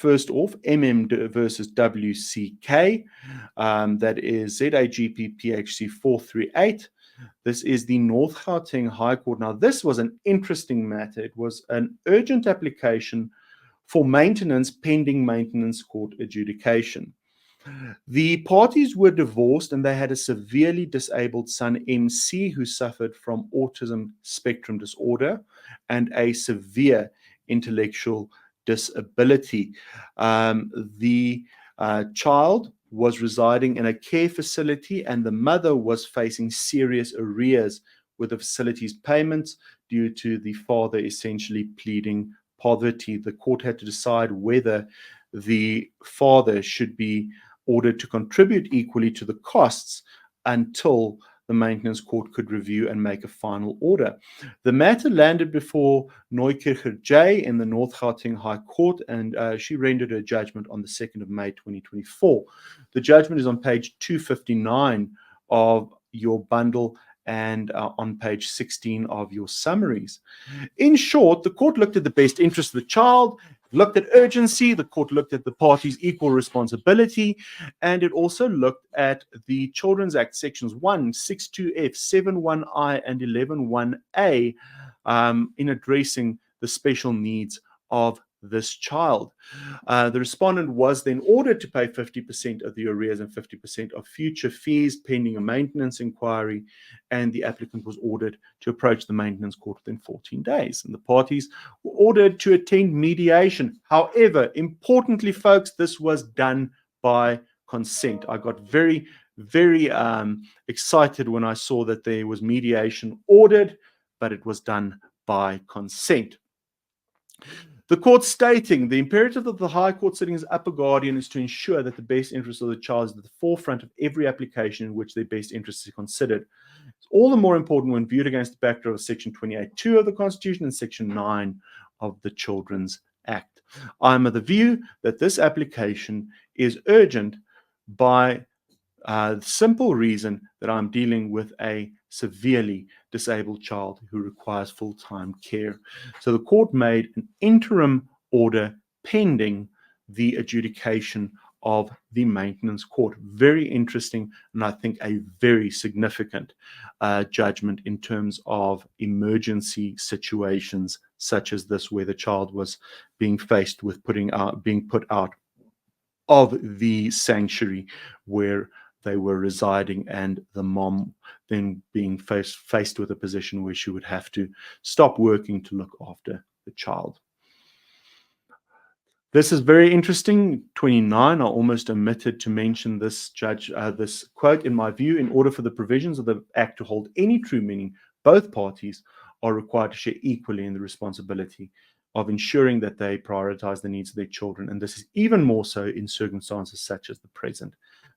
First off, versus WCK, that is ZAGP PHC 438. This is the North Gauteng High Court. Now, this was an interesting matter. It was an urgent application for maintenance pending maintenance court adjudication. The parties were divorced and they had a severely disabled son, MC, who suffered from autism spectrum disorder and a severe intellectual disability. The child was residing in a care facility and the mother was facing serious arrears with the facility's payments due to the father essentially pleading poverty. The court had to decide whether the father should be ordered to contribute equally to the costs until the maintenance court could review and make a final order. The matter landed before Neukircher J in the North Gauteng High Court, and she rendered her judgment on the 2nd of May 2024. The judgment is on page 259 of your bundle and on page 16 of your summaries. In short, the court looked at the best interest of the child, looked at urgency, the court looked at the parties' equal responsibility, and it also looked at the Children's Act sections 162F, 71I, and 111A in addressing the special needs of this child. The respondent was then ordered to pay 50% of the arrears and 50% of future fees pending a maintenance inquiry, and the applicant was ordered to approach the maintenance court within 14 days. And the parties were ordered to attend mediation. However, importantly, folks, this was done by consent. I got very, very excited when I saw that there was mediation ordered, but it was done by consent. The court stating the imperative of the High Court sitting as upper guardian is to ensure that the best interest of the child is at the forefront of every application in which their best interest is considered. It's all the more important when viewed against the backdrop of Section 28(2) of the Constitution and Section 9 of the Children's Act. I am of the view that this application is urgent by the simple reason that I'm dealing with a severely disabled child who requires full-time care. So the court made an interim order pending the adjudication of the maintenance court. Very interesting, and I think a very significant judgment in terms of emergency situations such as this, where the child was being faced with being put out of the sanctuary where they were residing, and the mom then being faced with a position where she would have to stop working to look after the child. This is very interesting. 29, I almost omitted to mention this this quote. In my view, in order for the provisions of the Act to hold any true meaning, both parties are required to share equally in the responsibility of ensuring that they prioritize the needs of their children. And this is even more so in circumstances such as the present.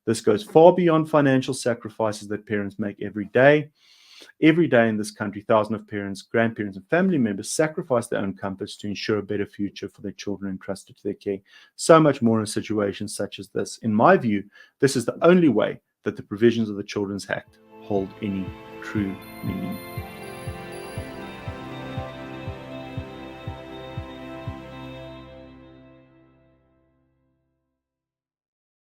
This goes far beyond financial sacrifices that parents make every day. Every day in this country, thousands of parents, grandparents, and family members sacrifice their own comforts to ensure a better future for their children entrusted to their care. So much more in situations such as this. In my view, this is the only way that the provisions of the Children's Act hold any true meaning.